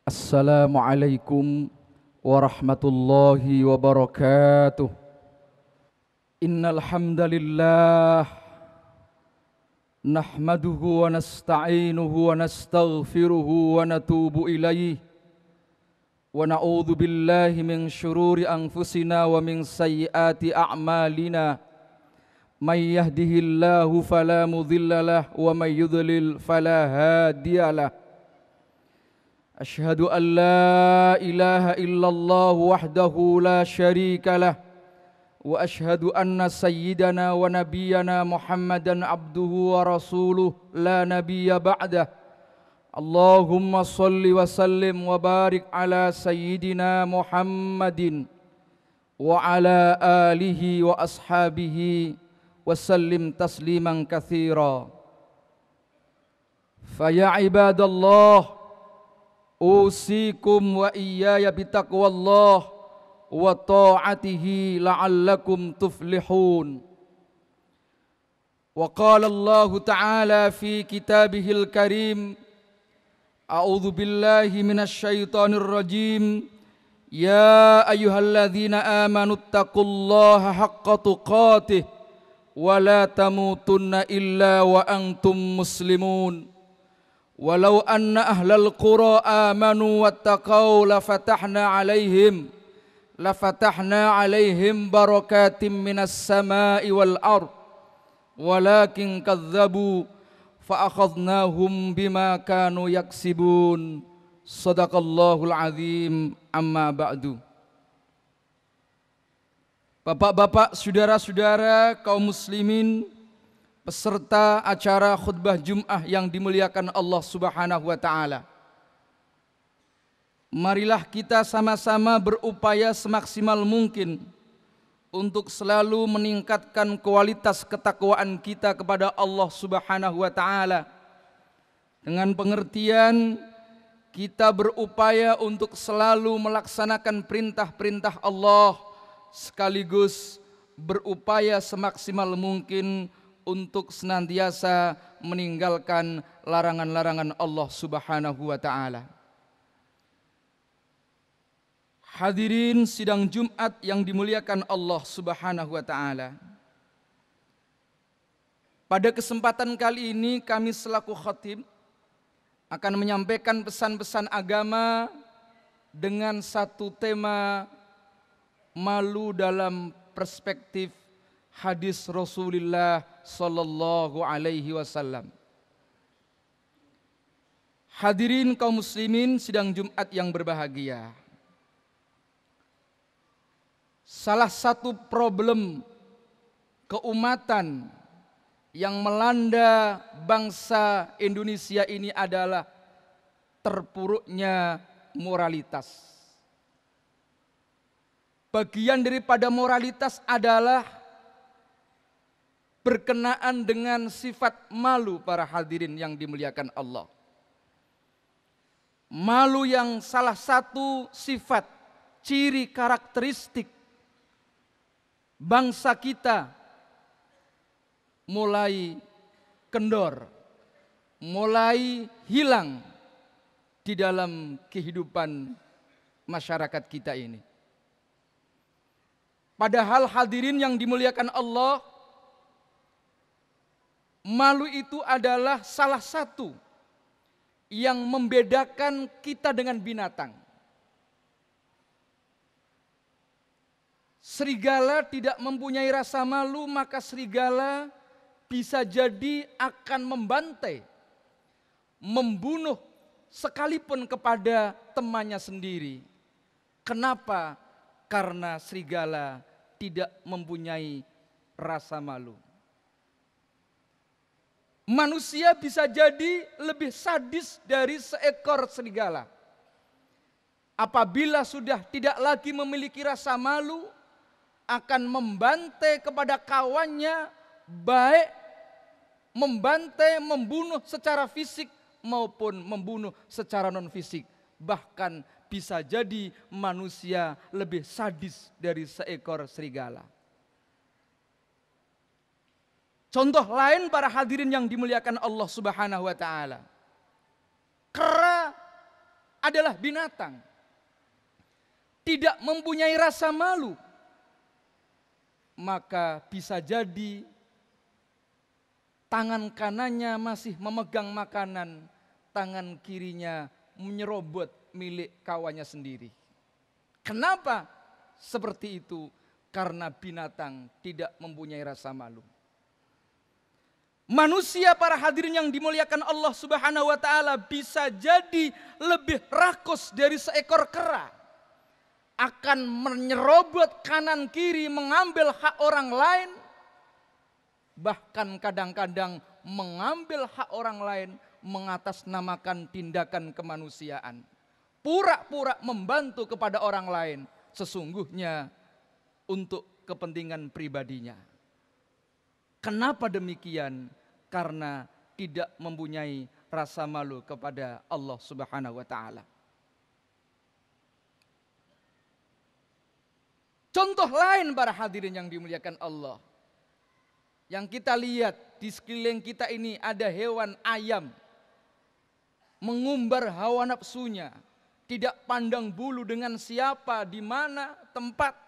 Assalamualaikum warahmatullahi wabarakatuh. Innal hamdalillah nahmaduhu wa nasta'inuhu wa nastaghfiruhu wa natubu ilaihi wa na'udzu billahi min syururi anfusina wa min sayyiati a'malina. May yahdihillahu fala mudhillalah wa may yudlil fala hadiyalah. أشهد أن لا إله إلا الله وحده لا شريك له وأشهد أن سيدنا ونبينا محمدا عبده ورسوله لا نبي بعده. اللهم صل وسلم وبارك على سيدنا محمد وعلى آله وأصحابه وسلم تسليما كثيرا. فيا عباد الله usikum wa iyaya bitaqwallah wa ta'atihi la'allakum tuflihun. Wa qala Allah ta'ala fi kitabihil karim, a'udzu billahi minasy syaithanir rajim, ya ayyuhalladzina amanu taqullaha haqqa tuqatih wa la tamutunna illa wa antum muslimun. Walau anna ahlal qura amanu wattaqau lafatahna alaihim barakatim minas samai wal ard walakin kadzabu fa akhadnahum bima kanu yaksibun. Shadaqallahul azim. Amma ba'du. Bapak-bapak, saudara-saudara kaum muslimin, peserta acara khutbah Jum'ah yang dimuliakan Allah Subhanahu wa ta'ala, marilah kita sama-sama berupaya semaksimal mungkin untuk selalu meningkatkan kualitas ketakwaan kita kepada Allah Subhanahu wa ta'ala. Dengan pengertian kita berupaya untuk selalu melaksanakan perintah-perintah Allah, sekaligus berupaya semaksimal mungkin untuk senantiasa meninggalkan larangan-larangan Allah Subhanahu wa ta'ala. Hadirin sidang Jumat yang dimuliakan Allah Subhanahu wa ta'ala, pada kesempatan kali ini kami selaku khatib akan menyampaikan pesan-pesan agama dengan satu tema malu dalam perspektif hadis Rasulullah sallallahu alaihi wasallam. Hadirin kaum muslimin sidang Jumat yang berbahagia, salah satu problem keumatan yang melanda bangsa Indonesia ini adalah terpuruknya moralitas. Bagian daripada moralitas adalah berkenaan dengan sifat malu para hadirin yang dimuliakan Allah. Malu yang salah satu sifat, ciri karakteristik bangsa kita mulai kendor, mulai hilang di dalam kehidupan masyarakat kita ini. Padahal hadirin yang dimuliakan Allah, malu itu adalah salah satu yang membedakan kita dengan binatang. Serigala tidak mempunyai rasa malu, maka serigala bisa jadi akan membantai, membunuh sekalipun kepada temannya sendiri. Kenapa? Karena serigala tidak mempunyai rasa malu. Manusia bisa jadi lebih sadis dari seekor serigala. Apabila sudah tidak lagi memiliki rasa malu, akan membantai kepada kawannya, baik membantai, membunuh secara fisik maupun membunuh secara non fisik. Bahkan bisa jadi manusia lebih sadis dari seekor serigala. Contoh lain para hadirin yang dimuliakan Allah Subhanahu wa ta'ala, kera adalah binatang, tidak mempunyai rasa malu, maka bisa jadi tangan kanannya masih memegang makanan, tangan kirinya menyerobot milik kawannya sendiri. Kenapa seperti itu? Karena binatang tidak mempunyai rasa malu. Manusia, para hadirin yang dimuliakan Allah Subhanahu wa taala, bisa jadi lebih rakus dari seekor kera. Akan menyerobot kanan kiri, mengambil hak orang lain, bahkan kadang-kadang mengambil hak orang lain, mengatasnamakan tindakan kemanusiaan. Pura-pura membantu kepada orang lain, sesungguhnya untuk kepentingan pribadinya. Kenapa demikian? Karena tidak mempunyai rasa malu kepada Allah Subhanahu wa taala. Contoh lain, para hadirin yang dimuliakan Allah, yang kita lihat di sekeliling kita ini, ada hewan ayam mengumbar hawa nafsunya, tidak pandang bulu dengan siapa, di mana tempat.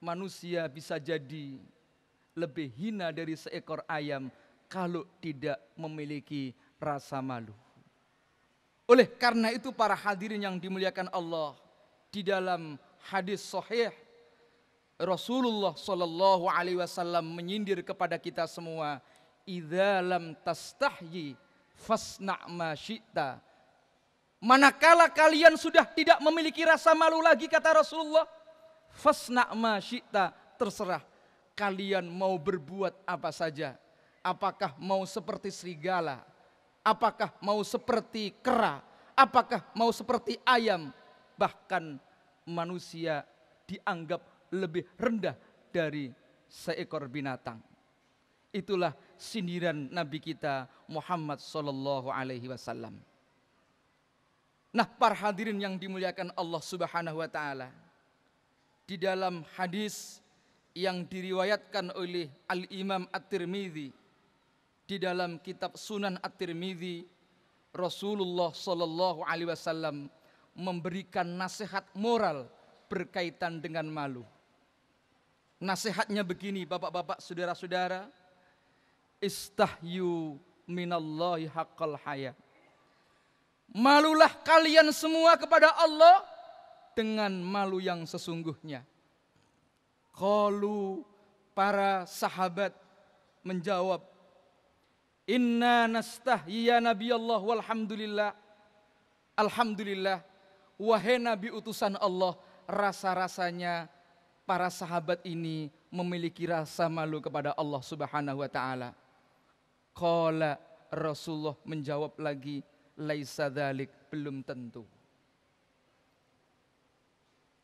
Manusia bisa jadi lebih hina dari seekor ayam kalau tidak memiliki rasa malu. Oleh karena itu, para hadirin yang dimuliakan Allah, di dalam hadis sahih Rasulullah Shallallahu Alaihi Wasallam menyindir kepada kita semua, idza lam tastahyi fasna' ma syi'ta. Manakala kalian sudah tidak memiliki rasa malu lagi, kata Rasulullah, fasna' ma syi'ta, terserah kalian mau berbuat apa saja. Apakah mau seperti serigala, apakah mau seperti kera, apakah mau seperti ayam, bahkan manusia dianggap lebih rendah dari seekor binatang. Itulah sindiran Nabi kita Muhammad sallallahu alaihi wasallam. Nah, para hadirin yang dimuliakan Allah Subhanahu wa taala, di dalam hadis yang diriwayatkan oleh Al-Imam At-Tirmidzi, di dalam kitab Sunan At-Tirmidzi, Rasulullah sallallahu alaihi wasallam memberikan nasihat moral berkaitan dengan malu. Nasihatnya begini, bapak-bapak, saudara-saudara, istahyu minallahi haqqal haya. Malulah kalian semua kepada Allah dengan malu yang sesungguhnya. Qalu, para sahabat menjawab, inna nastahyi ya Nabi Allah walhamdulillah. Alhamdulillah, wahai Nabi utusan Allah, rasa-rasanya para sahabat ini memiliki rasa malu kepada Allah Subhanahu wa taala. Qala, Rasulullah menjawab lagi, laisa dzalik, belum tentu.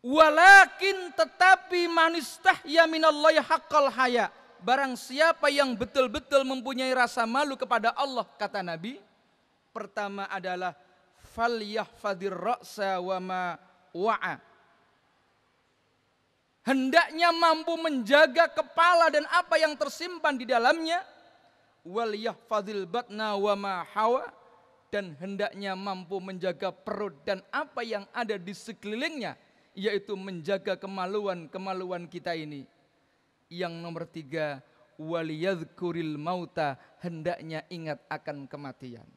Walakin, tetapi, manistahya minallahi haqqal haya, barang siapa yang betul-betul mempunyai rasa malu kepada Allah, kata Nabi, pertama adalah falyahfadir ra'sa wa ma wa'a. Hendaknya mampu menjaga kepala dan apa yang tersimpan di dalamnya. Wal yahfadil batna wa ma hawa, dan hendaknya mampu menjaga perut dan apa yang ada di sekelilingnya, yaitu menjaga kemaluan kita ini. Yang nomor 3, waliyadhkuril mauta, hendaknya ingat akan kematian.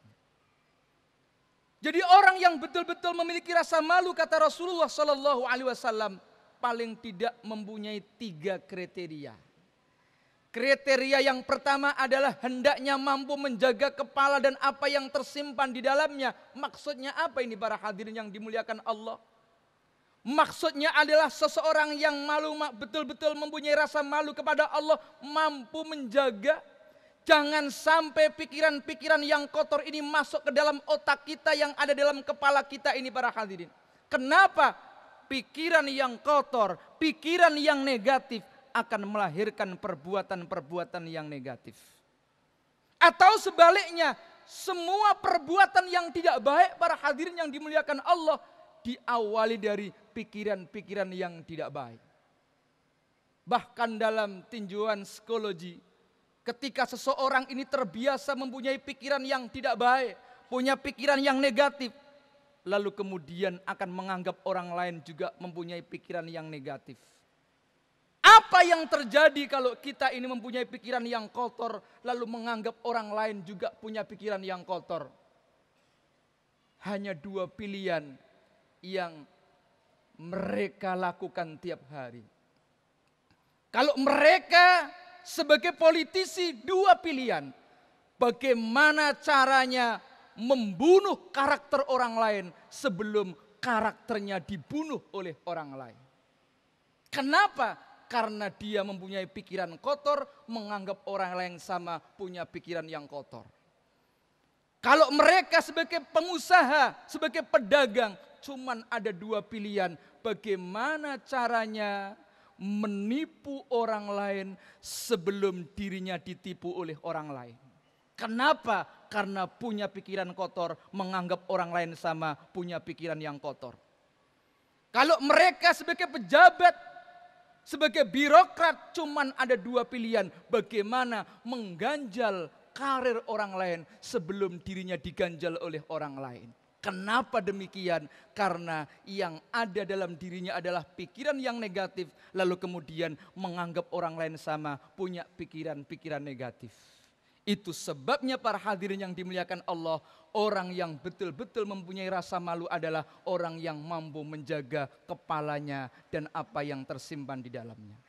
Jadi orang yang betul-betul memiliki rasa malu, kata Rasulullah Sallallahu Alaihi Wasallam, paling tidak mempunyai 3 kriteria. Kriteria yang pertama adalah hendaknya mampu menjaga kepala dan apa yang tersimpan di dalamnya. Maksudnya apa ini, para hadirin yang dimuliakan Allah? Maksudnya adalah seseorang yang malu, betul-betul mempunyai rasa malu kepada Allah, mampu menjaga jangan sampai pikiran-pikiran yang kotor ini masuk ke dalam otak kita, yang ada dalam kepala kita ini, para hadirin. Kenapa? Pikiran yang kotor, pikiran yang negatif akan melahirkan perbuatan-perbuatan yang negatif. Atau sebaliknya, semua perbuatan yang tidak baik, para hadirin yang dimuliakan Allah, diawali dari pikiran-pikiran yang tidak baik. Bahkan dalam tinjauan psikologi, ketika seseorang ini terbiasa mempunyai pikiran yang tidak baik, punya pikiran yang negatif, lalu kemudian akan menganggap orang lain juga mempunyai pikiran yang negatif. Apa yang terjadi kalau kita ini mempunyai pikiran yang kotor, lalu menganggap orang lain juga punya pikiran yang kotor? Hanya dua pilihan yang mereka lakukan tiap hari. Kalau mereka sebagai politisi, dua pilihan. Bagaimana caranya membunuh karakter orang lain sebelum karakternya dibunuh oleh orang lain. Kenapa? Karena dia mempunyai pikiran kotor, menganggap orang lain sama punya pikiran yang kotor. Kalau mereka sebagai pengusaha, sebagai pedagang, cuman ada dua pilihan. Bagaimana caranya menipu orang lain sebelum dirinya ditipu oleh orang lain. Kenapa? Karena punya pikiran kotor, menganggap orang lain sama punya pikiran yang kotor. Kalau mereka sebagai pejabat, sebagai birokrat, cuman ada dua pilihan. Bagaimana mengganjal karir orang lain sebelum dirinya diganjal oleh orang lain. Kenapa demikian? Karena yang ada dalam dirinya adalah pikiran yang negatif. Lalu kemudian menganggap orang lain sama punya pikiran-pikiran negatif. Itu sebabnya para hadirin yang dimuliakan Allah, orang yang betul-betul mempunyai rasa malu adalah orang yang mampu menjaga kepalanya dan apa yang tersimpan di dalamnya.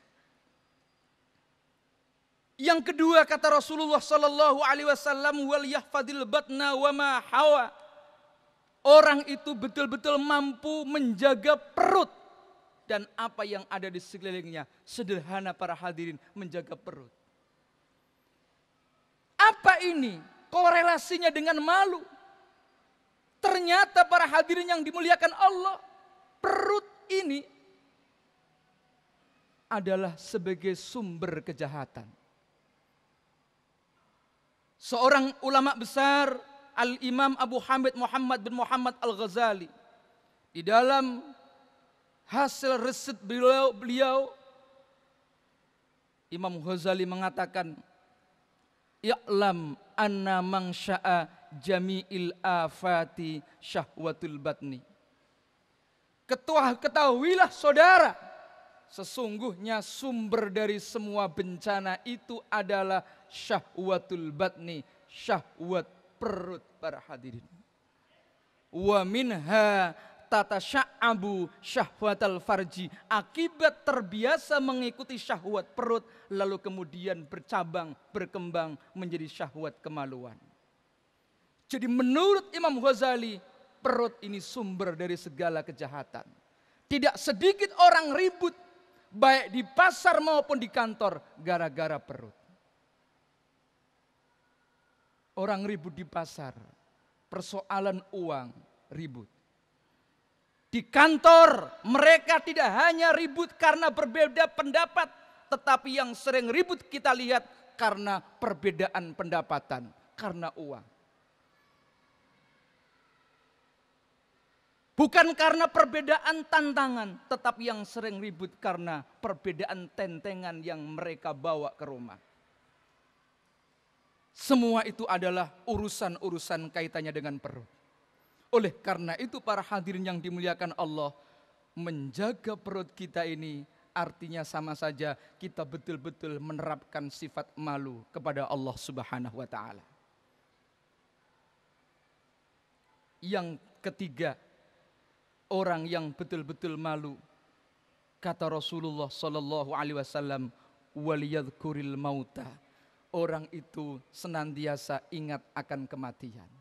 Yang kedua kata Rasulullah sallallahu alaihi wasallam, wal yahfadil batna wa ma hawa. Orang itu betul-betul mampu menjaga perut dan apa yang ada di sekelilingnya. Sederhana para hadirin, menjaga perut. Apa ini korelasinya dengan malu? Ternyata para hadirin yang dimuliakan Allah, perut ini adalah sebagai sumber kejahatan. Seorang ulama besar, Al-Imam Abu Hamid Muhammad bin Muhammad Al-Ghazali, di dalam hasil riset beliau Imam Ghazali mengatakan, "Ya'lam anna man sya'a jami'il afati syahwatul batni." Ketahuilah saudara, sesungguhnya sumber dari semua bencana itu adalah syahwatul batni, syahwat perut para hadirin. Wa minha tatasya'abu syahwatal farji. Akibat terbiasa mengikuti syahwat perut, lalu kemudian bercabang, berkembang menjadi syahwat kemaluan. Jadi menurut Imam Ghazali, perut ini sumber dari segala kejahatan. Tidak sedikit orang ribut, baik di pasar maupun di kantor, gara-gara perut. Orang ribut di pasar, persoalan uang, ribut. Di kantor mereka tidak hanya ribut karena berbeda pendapat, tetapi yang sering ribut kita lihat karena perbedaan pendapatan, karena uang. Bukan karena perbedaan tantangan, tetapi yang sering ribut karena perbedaan tentengan yang mereka bawa ke rumah. Semua itu adalah urusan-urusan kaitannya dengan perut. Oleh karena itu para hadirin yang dimuliakan Allah, menjaga perut kita ini artinya sama saja kita betul-betul menerapkan sifat malu kepada Allah Subhanahu wa taala. Yang ketiga, orang yang betul-betul malu, kata Rasulullah sallallahu alaihi wasallam, waliyadhkuril mauta. Orang itu senantiasa ingat akan kematian.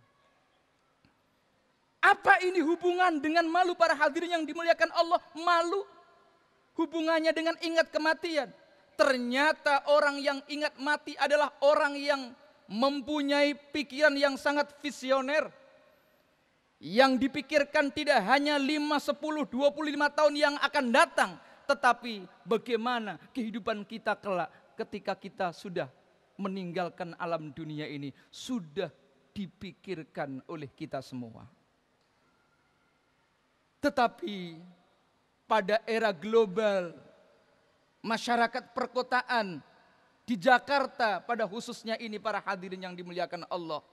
Apa ini hubungan dengan malu para hadirin yang dimuliakan Allah? Malu hubungannya dengan ingat kematian. Ternyata orang yang ingat mati adalah orang yang mempunyai pikiran yang sangat visioner. Yang dipikirkan tidak hanya 5, 10, 25 tahun yang akan datang. Tetapi bagaimana kehidupan kita kelak ketika kita sudah meninggalkan alam dunia ini. Sudah dipikirkan oleh kita semua. Tetapi pada era global, masyarakat perkotaan di Jakarta pada khususnya ini para hadirin yang dimuliakan Allah,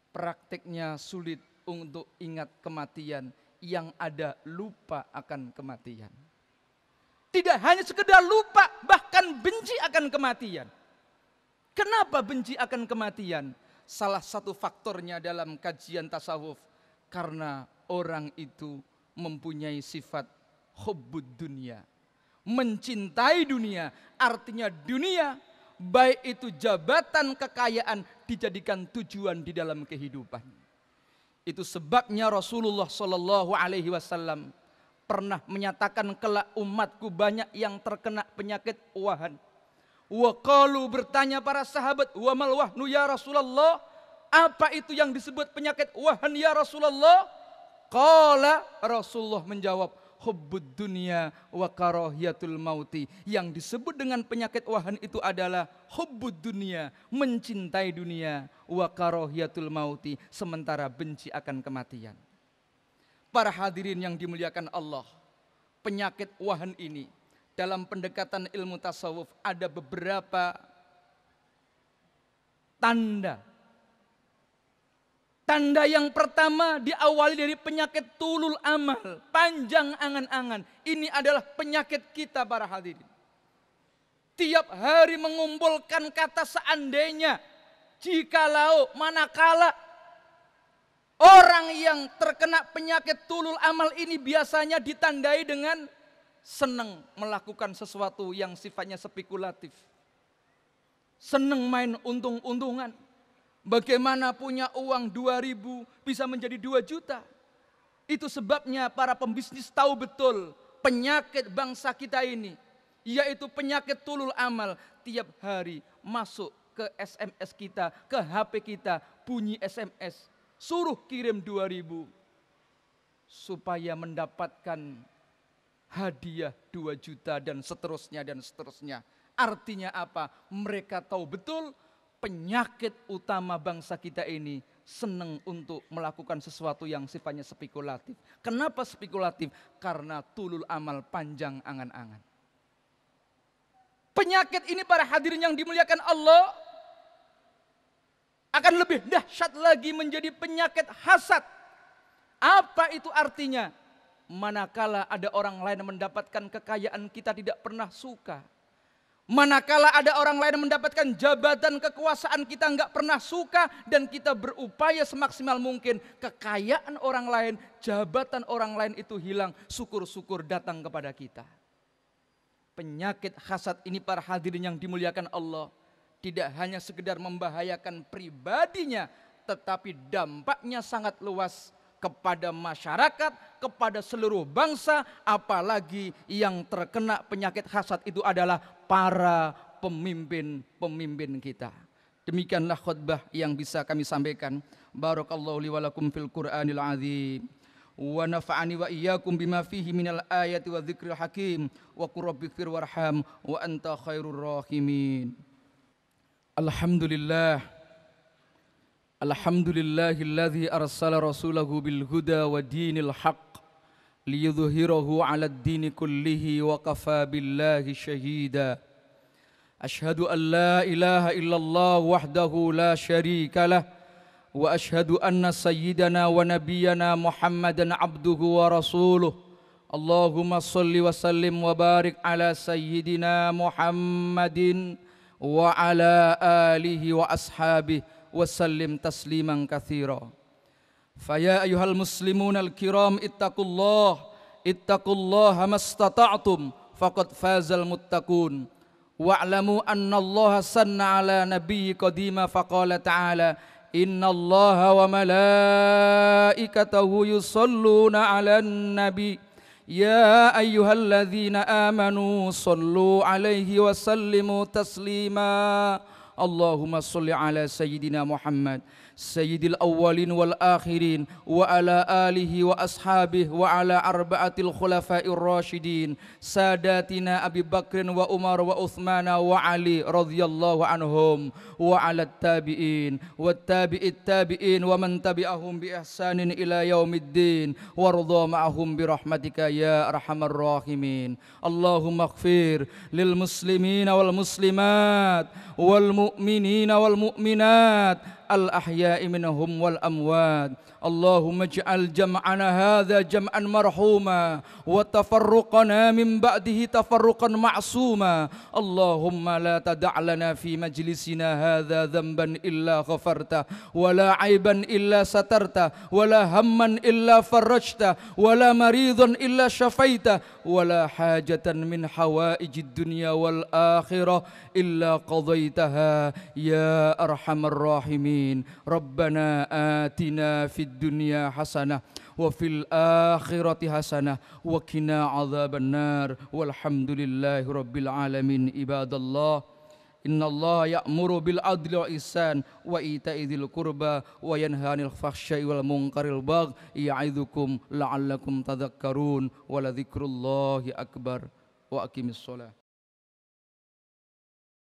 prakteknya sulit untuk ingat kematian, yang ada lupa akan kematian. Tidak hanya sekedar lupa, bahkan benci akan kematian. Kenapa benci akan kematian? Salah satu faktornya dalam kajian tasawuf, karena orang itu mempunyai sifat hubbud dunia, mencintai dunia. Artinya dunia, baik itu jabatan, kekayaan, dijadikan tujuan di dalam kehidupan. Itu sebabnya Rasulullah Shallallahu Alaihi Wasallam pernah menyatakan, kelak umatku banyak yang terkena penyakit wahan. Wa qalu, bertanya para sahabat, wa mal wahnu ya Rasulullah, apa itu yang disebut penyakit wahan ya Rasulullah? Qala, Rasulullah menjawab, hubbud dunya wa karahiyatul mauti. Yang disebut dengan penyakit wahan itu adalah hubbud dunya, mencintai dunia, wa karahiyatul mauti, sementara benci akan kematian. Para hadirin yang dimuliakan Allah, penyakit wahan ini dalam pendekatan ilmu tasawuf ada beberapa tanda. Tanda yang pertama diawali dari penyakit tulul amal, panjang angan-angan. Ini adalah penyakit kita para hadirin. Tiap hari mengumpulkan kata seandainya, jikalau, manakala. Orang yang terkena penyakit tulul amal ini biasanya ditandai dengan senang melakukan sesuatu yang sifatnya spekulatif. Senang main untung-untungan. Bagaimana punya uang 2.000 bisa menjadi 2 juta. Itu sebabnya para pembisnis tahu betul penyakit bangsa kita ini, yaitu penyakit tulul amal. Tiap hari masuk ke SMS kita, ke HP kita, bunyi SMS. Suruh kirim 2.000 supaya mendapatkan hadiah 2 juta dan seterusnya dan seterusnya. Artinya apa? Mereka tahu betul penyakit utama bangsa kita ini senang untuk melakukan sesuatu yang sifatnya spekulatif. Kenapa spekulatif? Karena tulul amal, panjang angan-angan. Penyakit ini para hadirin yang dimuliakan Allah akan lebih dahsyat lagi menjadi penyakit hasad. Apa itu artinya? Manakala ada orang lain mendapatkan kekayaan, kita tidak pernah suka. Manakala ada orang lain mendapatkan jabatan, kekuasaan, kita enggak pernah suka, dan kita berupaya semaksimal mungkin kekayaan orang lain, jabatan orang lain itu hilang, syukur-syukur datang kepada kita. Penyakit hasad ini para hadirin yang dimuliakan Allah, tidak hanya sekedar membahayakan pribadinya, tetapi dampaknya sangat luas kepada masyarakat, kepada seluruh bangsa, apalagi yang terkena penyakit hasad itu adalah para pemimpin-pemimpin kita. Demikianlah khutbah yang bisa kami sampaikan. Barakallahu li wa lakum fil Qur'anil azim. Wa nafa'ani wa iyyakum bima fihi minal ayati wa dzikril hakim. Wa qur rabbighfir warham wa anta khairur rahimin. Alhamdulillah. Alhamdulillahilladzi arsala rasulahu bil huda wa dinil haqq liyudhhirahu 'alad dini kullihi wa kafa billahi syahida. Ashhadu an la ilaha illallah wahdahu la syarika lah wa ashhadu anna sayyidana wa nabiyyana Muhammadan abduhu wa rasuluh. Allahumma salli wa sallim wa barik ala sayyidina Muhammadin wa ala alihi wa ashabihi وسلم تسليما كثيرا فيا أيها المسلمون الكرام اتقوا الله ما استطعتم فقد فاز المتقون واعلموا أن الله سن على نبي قديما فقال تعالى إن الله وملائكته يصلون على النبي يا أيها الذين آمنوا صلوا عليه وسلموا تسليما اللهم صل على سيدنا محمد سيد الأولين والآخرين وعلى آله وأصحابه وعلى 4 الخلفاء الراشدين ساداتنا أبي بكر وعمر وعثمان وعلي رضي الله عنهم وعلى التابعين والتابع التابعين ومن تبعهم بإحسان إلى يوم الدين وارضى معهم برحمتك يا أرحم الراحمين اللهم اغفر للمسلمين والمسلمات والمؤمنين والمؤمنات الأحياء منهم والأموات. اللهم اجعل جمعنا هذا جمعا مرحوما وتفرقنا من بعده تفرقا معصوما. اللهم لا تدع لنا في مجلسنا هذا ذنبا إلا غفرته ولا عيبا إلا سترته ولا هما إلا فرجته ولا مريضا إلا شفيته ولا حاجة من حوائج الدنيا والآخرة إلا قضيتها يا أرحم الراحمين. ربنا آتنا في الدنيا حسنة وفي الآخرة حسنة وقنا عذاب النار والحمد لله رب العالمين. عباد الله إن الله يأمر بالعدل والإحسان وإيتاء ذي القربى وينهى عن الفحشاء والمنكر والبغي يعظكم لعلكم تذكرون ولذكر الله أكبر وأقم الصلاة.